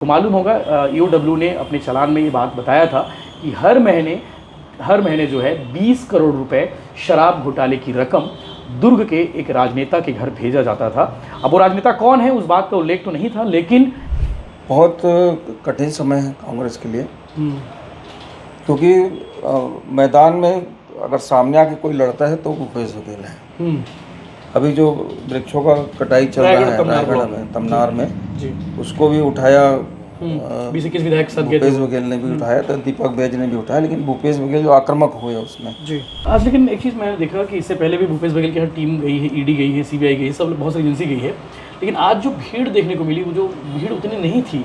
तो मालूम होगा ईओडब्ल्यू ने अपने चालान में ये बात बताया था कि हर महीने जो है 20 करोड़ रुपए शराब घोटाले की रकम दुर्ग के एक राजनेता के घर भेजा जाता था। अब वो राजनेता कौन है उस बात का उल्लेख तो नहीं था, लेकिन बहुत कठिन समय है कांग्रेस के लिए, क्योंकि मैदान में अगर सामने आके कोई लड़ता है तो भूपेश बघेल है। अभी जो वृक्षों का कटाई चल रहा है रायगढ़ में, तमनार में, उसको भी उठाया 20-21 विधायक भूपेश बघेल ने भी उठाया, तो दीपक बैज ने भी उठाया, लेकिन भूपेश बघेल जो आक्रामक हुए उसमें जी। आज लेकिन एक चीज़ मैंने देखा कि इससे पहले भी भूपेश बघेल की हर टीम गई है, ईडी गई है, सीबीआई गई है, सब बहुत सारी एजेंसी गई है, लेकिन आज जो भीड़ देखने को मिली वो जो भीड़ उतनी नहीं थी।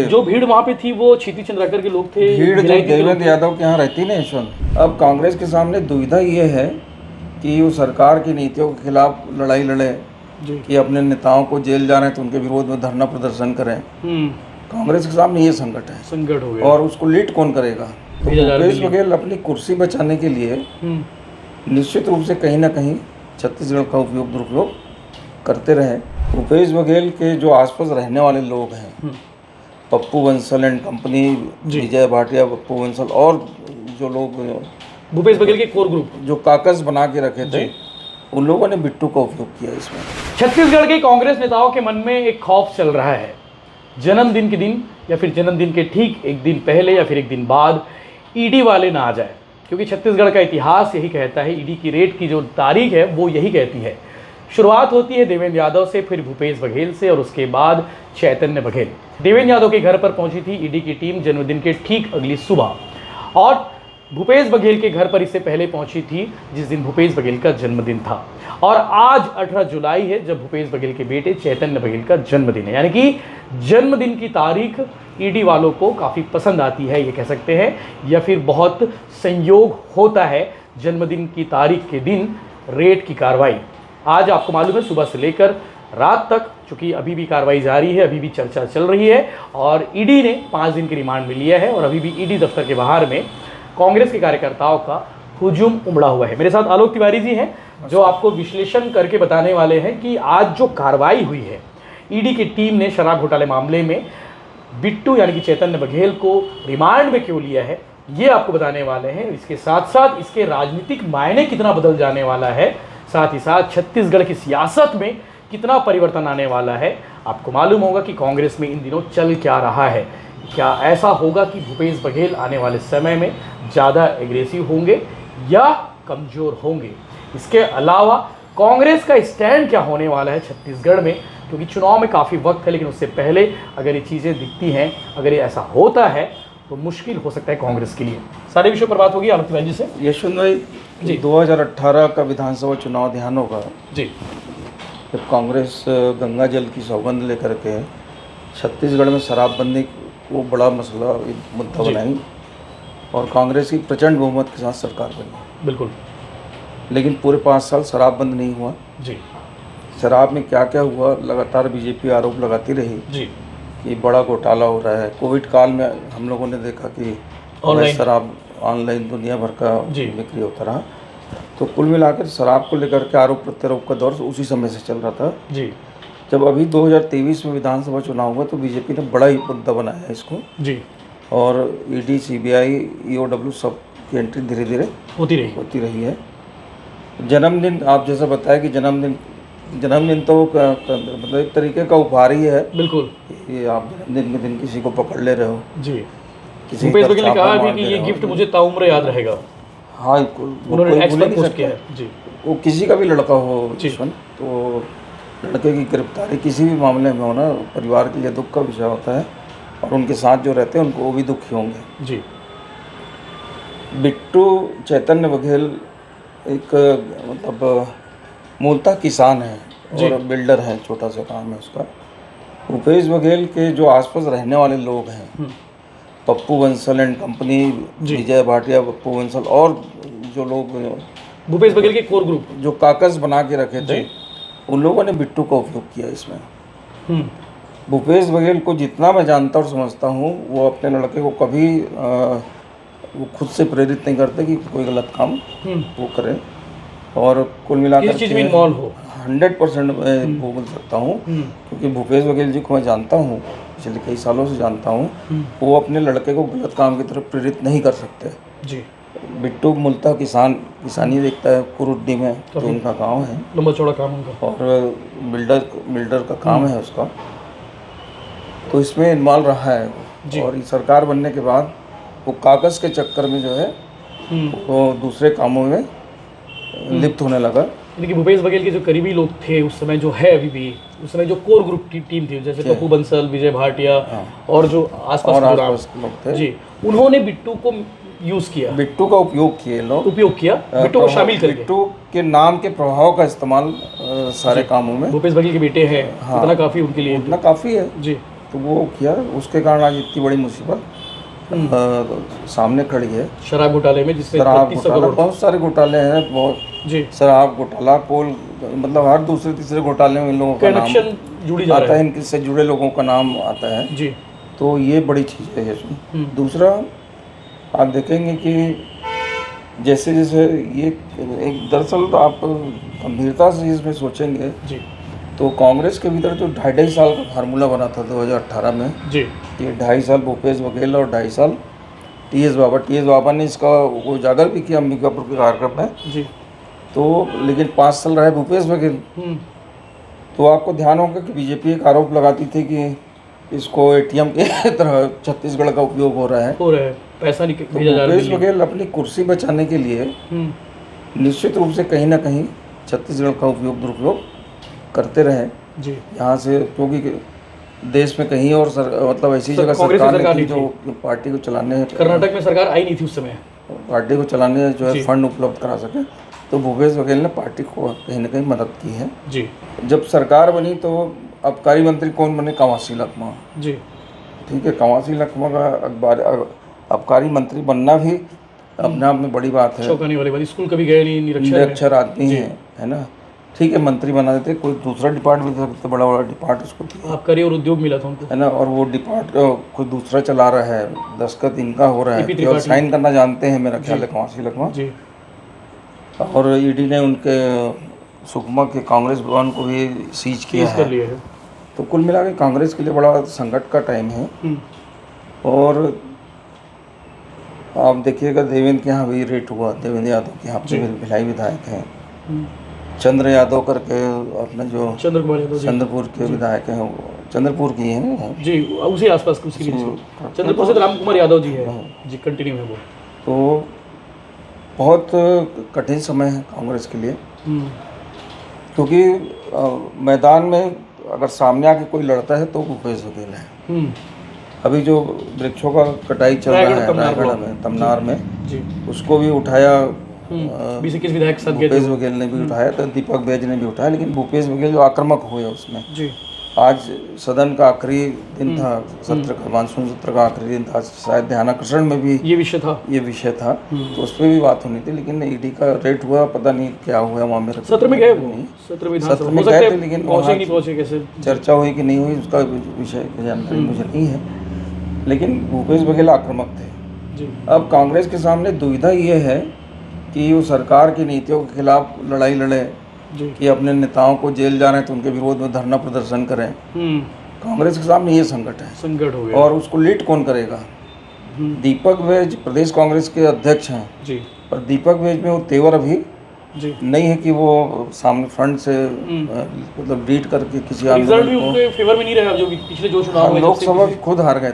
जो भीड़ वहाँ पे थी वो क्षिति चंद्राकर के लोग थे, भीड़ जो देवेंद्र यादव के यहाँ रहती ना यशवंत। अब कांग्रेस के सामने दुविधा ये है कि वो सरकार की नीतियों के खिलाफ लड़ाई लड़े कि अपने नेताओं को जेल जा रहे हैं तो उनके विरोध में धरना प्रदर्शन करें। कांग्रेस के सामने ये संकट हो गया, और उसको लीड कौन करेगा? तो भूपेश बघेल अपनी कुर्सी बचाने के लिए निश्चित रूप से कहीं ना कहीं छत्तीसगढ़ का दुरुपयोग करते रहे। भूपेश बघेल के जो आसपास रहने वाले लोग हैं, पप्पू बंसल एंड कंपनी, विजय भाटिया, पप्पू बंसल और जो लोग भूपेश बघेल के कोर ग्रुप जो काकस बना के रखे थे, उन लोगों ने बिट्टू का उपयोग किया इसमें। छत्तीसगढ़ के कांग्रेस नेताओं के मन में एक खौफ चल रहा है, जन्मदिन के दिन या फिर जन्मदिन के ठीक एक दिन पहले या फिर एक दिन बाद ईडी वाले ना आ जाए, क्योंकि छत्तीसगढ़ का इतिहास यही कहता है, ईडी की रेड की जो तारीख है वो यही कहती है। शुरुआत होती है देवेंद्र यादव से, फिर भूपेश बघेल से और उसके बाद चैतन्य बघेल। देवेंद्र यादव के घर पर पहुंची थी ईडी की टीम जन्मदिन के ठीक अगली सुबह, और भूपेश बघेल के घर पर इससे पहले पहुंची थी जिस दिन भूपेश बघेल का जन्मदिन था। और आज 18 जुलाई है जब भूपेश बघेल के बेटे चैतन्य बघेल का जन्मदिन है, यानी कि जन्मदिन की तारीख ईडी वालों को काफ़ी पसंद आती है, ये कह सकते हैं, या फिर बहुत संयोग होता है जन्मदिन की तारीख के दिन रेड की कार्रवाई। आज आपको मालूम है सुबह से लेकर रात तक, चूँकि अभी भी कार्रवाई जारी है, अभी भी चर्चा चल रही है, और ईडी ने 5 दिन के रिमांड में लिया है, और अभी भी ईडी दफ्तर के बाहर में कांग्रेस के कार्यकर्ताओं का हुजूम उमड़ा हुआ है। मेरे साथ आलोक तिवारी जी हैं जो आपको विश्लेषण करके बताने वाले हैं कि आज जो कार्रवाई हुई है, ईडी की टीम ने शराब घोटाले मामले में बिट्टू यानी कि चैतन्य बघेल को रिमांड में क्यों लिया है, ये आपको बताने वाले हैं। इसके साथ साथ इसके राजनीतिक मायने कितना बदल जाने वाला है, साथ ही साथ छत्तीसगढ़ की सियासत में कितना परिवर्तन आने वाला है। आपको मालूम होगा कि कांग्रेस में इन दिनों चल क्या रहा है। क्या ऐसा होगा कि भूपेश बघेल आने वाले समय में ज़्यादा एग्रेसिव होंगे या कमज़ोर होंगे? इसके अलावा कांग्रेस का स्टैंड क्या होने वाला है छत्तीसगढ़ में, क्योंकि चुनाव में काफ़ी वक्त है, लेकिन उससे पहले अगर ये चीज़ें दिखती हैं, अगर ये ऐसा होता है तो मुश्किल हो सकता है कांग्रेस के लिए। सारे विषयों पर बात होगी आलोक तिवारी जी से। यशवंत भाई जी, 2018 का विधानसभा चुनाव ध्यान होगा जी, जब कांग्रेस गंगा जल की सौगंध लेकर के छत्तीसगढ़ में शराबबंदी को बड़ा मसला मुद्दा बनाई, और कांग्रेस की प्रचंड बहुमत के साथ सरकार बनी। बिल्कुल, लेकिन पूरे 5 साल शराब बंद नहीं हुआ जी। शराब में क्या क्या हुआ, लगातार बीजेपी आरोप लगाती रही जी कि बड़ा घोटाला हो रहा है। कोविड काल में हम लोगों ने देखा कि शराब ऑनलाइन दुनिया भर का बिक्री होता रहा। तो कुल मिलाकर शराब को लेकर के आरोप प्रत्यारोप का दौर उसी समय से चल रहा था जी। जब अभी 2023 में विधानसभा चुनाव हुआ तो बीजेपी ने बड़ा ही मुद्दा बनाया इसको जी, और ईडी, सीबीआई, ईओडब्ल्यू सब की एंट्री धीरे धीरे होती रही है। जन्मदिन आप जैसा बताया कि जन्मदिन तो मतलब एक तरीके का उपहार ही है। बिल्कुल, ये आप जन्मदिन के दिन किसी को पकड़ ले रहे हो जी। भूपेश बघेल ने कहा कि ये गिफ्ट मुझे ताउम्र याद रहेगा। हाँ, उन्होंने एक्सपर्ट पोस्ट किया है जी। वो किसी का भी लड़का हो तो लड़के की गिरफ्तारी किसी भी मामले में होना परिवार के लिए दुख का विषय होता है, और उनके साथ जो रहते हैं उनको वो भी दुखी होंगे जी। बिट्टू चैतन्य बघेल एक मतलब मूलतः किसान है और बिल्डर है, छोटा सा काम है उसका। भूपेश बघेल के जो आसपास रहने वाले लोग हैं, पप्पू बंसल एंड कंपनी, विजय भाटिया, पप्पू बंसल और जो लोग भूपेश बघेल के कोर ग्रुप जो काकस बना के रखे थे, उन लोगों ने बिट्टू का उपयोग किया इसमें। भूपेश बघेल को जितना मैं जानता और समझता हूँ, वो अपने लड़के को कभी वो खुद से प्रेरित नहीं करते कि कोई गलत काम वो करे, और कुल मिलाकर 100% मैं वो बोल सकता हूँ, क्योंकि भूपेश बघेल जी को मैं जानता हूँ पिछले कई सालों से जानता हूँ, वो अपने लड़के को गलत काम की तरफ प्रेरित नहीं कर सकते। जी। बिट्टू मूलतः किसानी देखता है, कुरुड्डी में तो उनका गांव है, लंबा चौड़ा काम उनका, और बिल्डर का काम है उसका, तो इसमें इन्वॉल्व रहा है वो। और सरकार बनने के बाद वो कागज़ के चक्कर में जो है वो दूसरे कामों में लिप्त होने लगा। यानी कि भूपेश बघेल के जो करीबी लोग थे उस समय, जो है अभी भी, उस समय जो कोर ग्रुप की टीम थी, जैसे पप्पू बंसल, विजय भाटिया और जो आसपास के लोग थे जी, उन्होंने बिट्टू को यूज किया, बिट्टू का उपयोग किए लोग, बिट्टू को शामिल करके, बिट्टू के नाम के प्रभाव का इस्तेमाल सारे कामों में। भूपेश बघेल के बेटे हैं, इतना काफी उनके लिए, इतना काफ़ी है जी। तो वो किया, उसके कारण आज इतनी बड़ी मुसीबत सामने खड़ी है। शराब घोटाले में, जिसमें शराब घोटाला, बहुत सारे घोटाले हैं, बहुत जी, शराब घोटाला, कोल, मतलब हर दूसरे तीसरे घोटाले में इन लोगों का नाम जुड़ी जा आता है, इनसे जुड़े लोगों का नाम आता है जी। तो ये बड़ी चीज़ है इसमें। दूसरा, आप देखेंगे कि जैसे जैसे ये एक, दरअसल तो आप गंभीरता से इसमें सोचेंगे जी, तो कांग्रेस के भीतर जो 2.5 साल का फार्मूला बना था 2018 में जी, ये 2.5 साल भूपेश बघेल और 2.5 साल टीएस बाबा ने इसका वो उजागर भी किया अंबिकापुर के कार्यक्रम में जी। तो, लेकिन 5 साल रहे भूपेश बघेल। तो आपको ध्यान होगा कि बीजेपी एक आरोप लगाती थी कि इसको एटीएम के तरह छत्तीसगढ़ का उपयोग हो रहा है, पैसा तो भूपेश बघेल अपनी कुर्सी बचाने के लिए निश्चित रूप से कहीं ना कहीं छत्तीसगढ़ का दुरुपयोग करते रहे जी। यहाँ से, क्योंकि देश में कहीं और मतलब ऐसी जगह सरकार नहीं थी जो पार्टी को चलाने, कर्नाटक में सरकार आई नहीं थी उस समय, पार्टी को चलाने जो है फंड उपलब्ध करा सके, तो भूपेश बघेल ने पार्टी को कहीं ना कहीं मदद की है जी। जब सरकार बनी तो आबकारी मंत्री कौन बने? कवासी लखमा जी, ठीक है। कवासी लखमा का आबकारी मंत्री बनना भी अपने आप में बड़ी बात है, चौंकाने वाली बात। स्कूल कभी गए नहीं, निरक्षर आदमी है ना, ठीक है, मंत्री बना देते, कोई दूसरा डिपार्टमेंट दे सकते, बड़ा डिपार्ट उसको दिया, आबकारी और उद्योग मिला था उनको, है ना, और वो डिपार्ट कोई दूसरा चला रहा है, दस्खत इनका हो रहा है, और साइन करना जानते हैं मेरा ख्याल है कवासी लखमा जी। और ईडी ने उनके सुकमा के कांग्रेस भवन को भी सीज किया है। तो कुल मिला के कांग्रेस के लिए बड़ा संकट का टाइम है। और आप देखिएगा देवेंद्र के यहाँ भी रेट हुआ, देवेंद्र यादव के यहाँ पे भिलाई विधायक हैं, चंद्र यादव करके अपने जो चंद्रपुर के विधायक हैं, चंद्रपुर की हैं जी, उसी आसपास चंद्रपुर से राम कुमार यादव जी है जी, कंटिन्यू है वो। तो बहुत कठिन समय है कांग्रेस के लिए, क्योंकि मैदान में अगर सामने आके कोई लड़ता है तो भूपेश बघेल है। अभी जो वृक्षों का कटाई चल रहा है रायगढ़ में, तमनार में जी, उसको भी उठाया 20-21 विधायक साथ भूपेश बघेल ने भी उठाया, तो दीपक बैज ने भी उठाया, लेकिन भूपेश बघेल जो आक्रामक हुए उसमें जी। आज सदन का आखिरी दिन था, सत्र का, मानसून सत्र का आखिरी दिन था, शायद ध्यानाकर्षण में भी ये विषय था तो उस पर भी बात होनी थी, लेकिन ईडी का रेट हुआ, पता नहीं क्या हुआ वहाँ मेरे सत्र में गए, सत्र में गए थे, लेकिन पहुंचे कैसे, चर्चा हुई कि नहीं हुई उसका विषय जानकारी मुझे नहीं है, लेकिन भूपेश बघेल आक्रामक थे जी। अब कांग्रेस के सामने दुविधा ये है कि वो सरकार की नीतियों के खिलाफ लड़ाई लड़े कि अपने नेताओं को जेल जा रहे हैं तो उनके विरोध में धरना प्रदर्शन करें। कांग्रेस के सामने ये संकट हो गया। और उसको लीड कौन करेगा? दीपक बैज प्रदेश कांग्रेस के अध्यक्ष हैं जी, पर दीपक बैज में वो तेवर अभी जी नहीं है कि वो सामने फ्रंट से मतलब लीड करके किसी रिजल्ट भी उनके फेवर में नहीं रहा, जो पिछले जो चुनाव हुए, लोकसभा खुद हार गए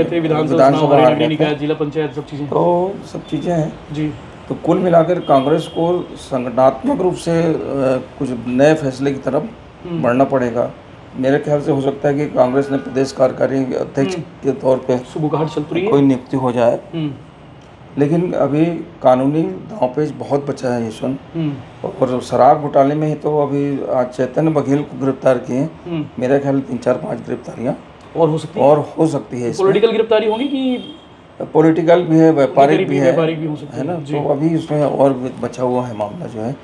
थे, विधानसभा हार गए थे, जिला पंचायत, सब चीजें, तो सब चीजें हैं जी। तो कुल मिलाकर कांग्रेस को संगठनात्मक रूप से कुछ नए फैसले की तरफ बढ़ना पड़ेगा। मेरे ख्याल से हो सकता है कि कांग्रेस ने प्रदेश कार्यकारी अध्यक्ष के तौर पे कोई नियुक्ति हो जाए, लेकिन अभी कानूनी दांवपेच बहुत बचा है यशवंत। और शराब घोटाले में ही तो अभी आज चैतन्य बघेल को गिरफ्तार किए, मेरे ख्याल 3-4-5 गिरफ्तारियाँ और हो सकती है। पॉलिटिकल गिरफ्तारी होगी कि पॉलिटिकल भी है, व्यापारिक भी है ना, तो अभी उसमें और बचा हुआ है मामला जो है।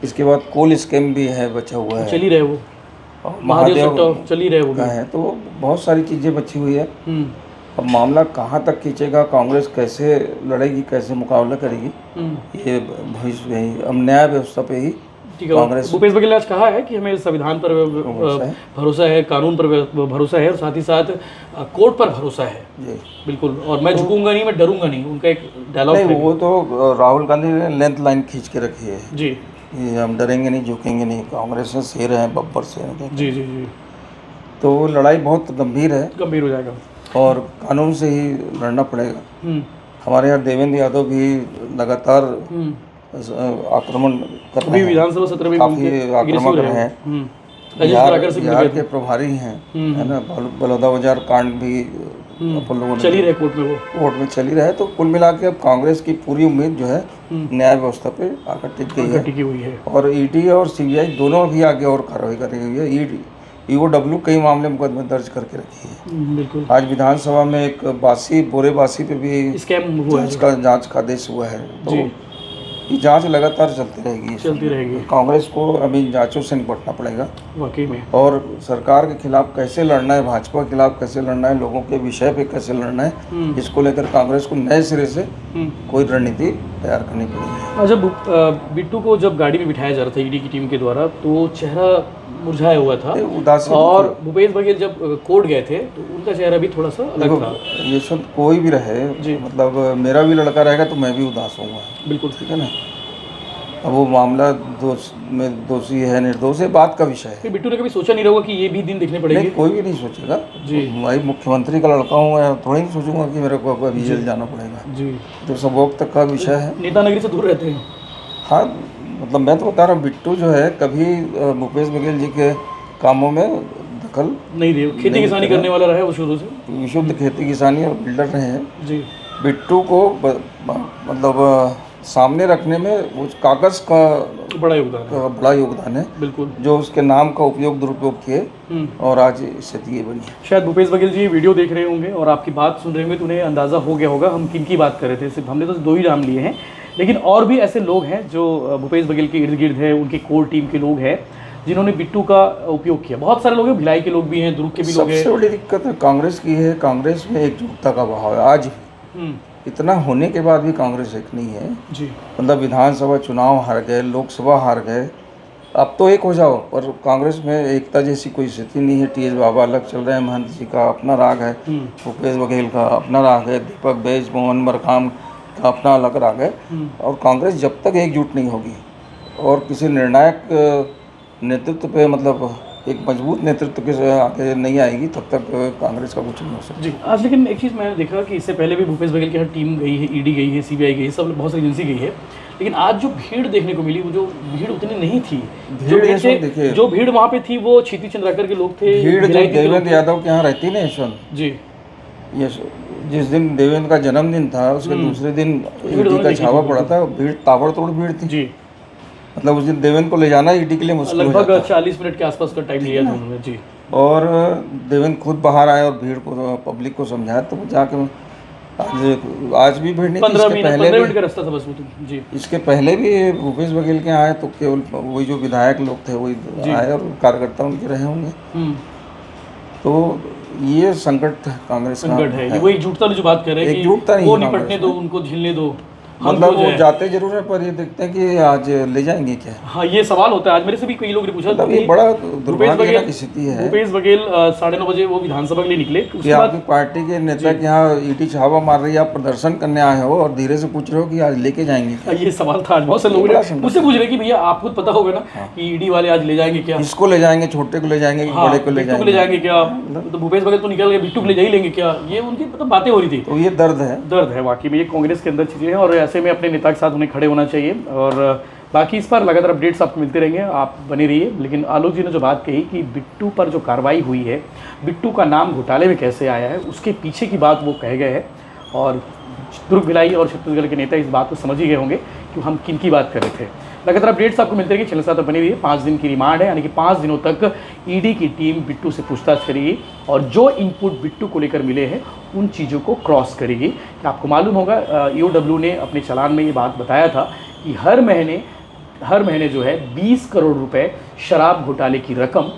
इसके बाद कोल स्कैम भी है, बचा हुआ है, चल ही रहे वो, महादेव चल ही रहे वो है, तो बहुत सारी चीज़ें बची हुई है। अब मामला कहाँ तक खींचेगा, कांग्रेस कैसे लड़ेगी, कैसे मुकाबला करेगी, ये भविष्य में ही, अब न्याय व्यवस्था पे ही ठीक है। कांग्रेस भूपेश बघेल ने आज कहा है कि हमें संविधान पर भरोसा है, कानून पर भरोसा है और साथ ही साथ कोर्ट पर भरोसा है। जी बिल्कुल, और मैं झुकूंगा नहीं, मैं डरूंगा नहीं, उनका एक डायलॉग नहीं, है। वो तो राहुल गांधी ने लेंथ लाइन खींच के रखी है जी कि हम डरेंगे नहीं, झुकेंगे नहीं, कांग्रेस में शेर हैं, बब्बर शेर हैं। जी जी जी, तो लड़ाई बहुत गंभीर है गंभीर हो जाएगा। और कानून से ही लड़ना पड़ेगा। हम्म हमारे यहाँ देवेंद्र यादव भी लगातार हम्म, आक्रमण कर अभी रहे हैं, विधानसभा सत्र में काफी उनके आक्रामक aggressive रहे हैं। राजेश बराकर से मिल बिहार गए के थे। प्रभारी हैं, है ना, बलौदाबाजार कांड भी अपन लोगों ने चल ही रहे कोर्ट में वो। कोर्ट में चली रहा है। तो कुल मिला के अब कांग्रेस की पूरी उम्मीद जो है न्याय व्यवस्था पे आकर टिक गई है टिकी हुई है। और ईडी और सीबीआई दोनों भी आगे और कार्रवाई कर रही है। ईओडब्ल्यू कई मामले मुकदमे दर्ज करके रखी है। बिल्कुल, आज विधानसभा में एक बोरेबासी पे भी स्कैम हुआ है। जांच का आदेश हुआ है। तो जी, ये जांच लगातार चलती रहेगी। चलती रहेगी कांग्रेस को अभी इन जांचों से निपटना पड़ेगा वाकई में। और सरकार के खिलाफ कैसे लड़ना है, भाजपा के खिलाफ कैसे लड़ना है, लोगों के विषय पे कैसे लड़ना है, इसको लेकर कांग्रेस को नए सिरे से कोई रणनीति तैयार करनी पड़ेगी। जब बिट्टू को जब गाड़ी में बिठाया जा रहा था ईडी की टीम के द्वारा, तो चेहरा मुरझाया हुआ था उदासी और भूपेश बघेल जब कोर्ट गए थे तो उनका चेहरा भी थोड़ा सा अलग था। ये सब कोई भी रहे, मतलब मेरा भी लड़का रहेगा तो मैं भी उदास होऊंगा। बिल्कुल, ठीक है ना। अब वो मामला दोषी है निर्दोष है, बात का विषय है। बिट्टू ने कभी सोचा नहीं होगा कि ये भी दिन देखने पड़ेंगे? नहीं, कोई भी नहीं सोचेगा जी। भाई मुख्यमंत्री का लड़का हूँ, मैं थोड़ी नहीं सोचूंगा कि मेरे को अभी जेल जाना पड़ेगा। जी, तो सब वक्त तक का विषय है। नेता नगरी से दूर रहते हैं। हाँ, मतलब मैं तो बता रहा हूँ, बिट्टू जो है कभी भूपेश बघेल जी के कामों में दखल नहीं दे, खेती किसानी करने वाला रहा है वो शुरू से। विशुद्ध खेती किसानी और बिल्डर रहे हैं। जी, बिट्टू को मतलब सामने रखने में उस कागज का बड़ा योगदान है। है, बिल्कुल, जो उसके नाम का उपयोग दुरुपयोग किए और आज स्थिति ये बनी। शायद भूपेश बघेल जी वीडियो देख रहे होंगे और आपकी बात सुन रहे होंगे तो उन्हें अंदाज़ा हो गया होगा हम किन की बात कर रहे थे। सिर्फ हमने तो 2 ही नाम लिए हैं, लेकिन और भी ऐसे लोग हैं जो भूपेश बघेल के इर्द गिर्द है, उनके कोर टीम के लोग हैं जिन्होंने बिट्टू का उपयोग किया। बहुत सारे लोग हैं, भिलाई के लोग भी हैं, दुर्ग के भी लोग हैं। सबसे बड़ी दिक्कत है कांग्रेस की है, कांग्रेस में एकजुटता का अभाव है। आज इतना होने के बाद भी कांग्रेस एक नहीं है। जी, मतलब विधानसभा चुनाव हार गए, लोकसभा हार गए, अब तो एक हो जाओ, पर कांग्रेस में एकता जैसी कोई स्थिति नहीं है। टी.एस. बाबा अलग चल रहे हैं, महंत जी का अपना राग है, भूपेश बघेल का अपना राग है, दीपक बैज, मोहन मरकाम का अपना अलग राग है। और कांग्रेस जब तक एकजुट नहीं होगी और किसी निर्णायक नेतृत्व पे, मतलब एक मजबूत नेतृत्व के आगे नहीं आएगी, तब तक कांग्रेस का कुछ नहीं हो सकता। जी। आज लेकिन एक चीज़ मैंने देखा कि इससे पहले भी भूपेश बघेल की हर टीम गई है, ईडी गई है, सीबीआई गई है, सब बहुत सारी एजेंसी गई है, लेकिन आज जो भीड़ देखने को मिली वो जो भीड़ उतनी नहीं थी। जो भीड़ वहाँ पे थी वो क्षितिज चंद्राकर के लोग थे। भीड़ जो देवेंद्र यादव के यहाँ रहती ना यशवंत जी, ये जिस दिन देवेंद्र का जन्मदिन था उसके दूसरे दिन ईडी का छावा पड़ा था, भीड़ ताबड़तोड़ भीड़ थी। जी, मतलब उस दिन देवेंद्र को ले जाना ईडी के लिए मुश्किल हो जाता। लगभग 40 मिनट के आसपास का टाइम लिया था उन्होंने। जी, और देवेंद्र खुद बाहर आए और भीड़ को, पब्लिक को समझाया, तो जाके आज भी भीड़ नहीं थी। 15 मिनट का रास्ता था बस वो तो। जी, इसके पहले भी भूपेश बघेल के आए तो केवल वही जो विधायक लोग थे वही आए और कार्यकर्ता उनके रहे होंगे। तो ये संकट कांग्रेस का है। ये वही जुटता जो बात कर रहे हैं कि वो निपटने दो, उनको झेलने दो। मतलब वो जाते जरूर है पर ये देखते हैं कि आज ले जाएंगे क्या। हाँ, ये सवाल होता है। आज मेरे से भी कई लोगों ने पूछा, मतलब ये बड़ा दुर्भाग्य की स्थिति है। भूपेश बघेल 9:30 बजे वो विधानसभा के लिए निकले, कि आपकी पार्टी के नेता के यहाँ ईडी छावा मार रही है, आप प्रदर्शन करने आए हो और धीरे से पूछ रहे हो कि आज लेके जाएंगे क्या। ये सवाल था। आज बहुत से लोगों ने मुझसे पूछ रहे कि भैया आपको पता होगा ना कि ईडी वाले आज ले जाएंगे क्या, इसको ले जाएंगे, छोटे को ले जाएंगे, बड़े को ले जाएंगे क्या, तो भूपेश बघेल तो निकल गए, बिट्टू को ले जा ही लेंगे क्या, ये उनकी मतलब बातें हो रही थी। तो ये दर्द है वाकई में। ये कांग्रेस के अंदर चीज़ें हैं और ऐसे में अपने नेता के साथ उन्हें खड़े होना चाहिए। और बाकी इस पर लगातार अपडेट्स आपको मिलते रहेंगे, आप बने रहिए। लेकिन आलोक जी ने जो बात कही कि बिट्टू पर जो कार्रवाई हुई है, बिट्टू का नाम घोटाले में कैसे आया है, उसके पीछे की बात वो कह गए हैं। और दुर्ग भिलाई और छत्तीसगढ़ के नेता इस बात को समझ ही गए होंगे कि हम किन की बात कर रहे थे। लगातार अपडेट्स आपको मिलते रहेंगे, चैनल साथ बने रहिए। 5 दिन की रिमांड है, यानी कि 5 दिनों तक ईडी की टीम बिट्टू से पूछताछ करेगी और जो इनपुट बिट्टू को लेकर मिले हैं उन चीज़ों को क्रॉस करेगी। आपको मालूम होगा ईओडब्ल्यू ने अपने चालान में ये बात बताया था कि हर महीने जो है 20 करोड़ रुपए शराब घोटाले की रकम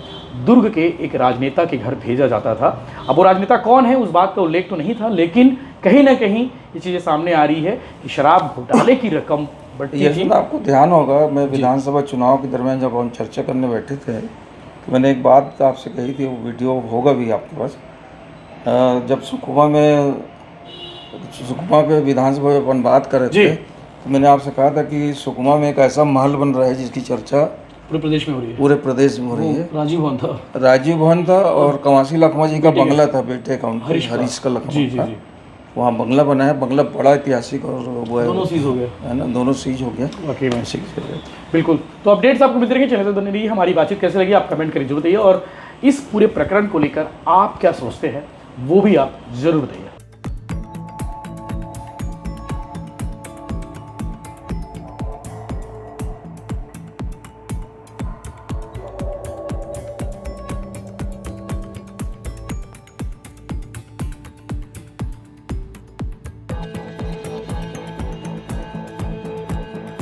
दुर्ग के एक राजनेता के घर भेजा जाता था। अब वो राजनेता कौन है उस बात का उल्लेख तो नहीं था, लेकिन कहीं ना कहीं ये चीज़ें सामने आ रही है कि शराब घोटाले की रकम बट ये सुना आपको ध्यान होगा, मैं विधानसभा चुनाव के दरमियान जब हम चर्चा करने बैठे थे तो मैंने एक बात आपसे कही थी, वो वीडियो होगा भी आपके पास। जब सुकमा पे विधानसभा में अपन बात कर रहे थे तो मैंने आपसे कहा था कि सुकमा में एक ऐसा महल बन रहा है जिसकी चर्चा पूरे प्रदेश में हो रही है। पूरे प्रदेश में हो रही है। राजीव भवन था और कंवासी लखमा जी का बंगला था, बेटे का उनका, हरीश का लखमा था। वहाँ बंगला बना है, बंगला बड़ा ऐतिहासिक और वो है, दोनों सीज हो गया है ना, दोनों सीज हो गया। वाकई में बिल्कुल। तो अपडेट्स आपको मिलते रहेंगे, चैनल पर बने रहिए। हमारी बातचीत कैसे लगी आप कमेंट करिए जरूर बताइए, और इस पूरे प्रकरण को लेकर आप क्या सोचते हैं वो भी आप जरूर बताइए।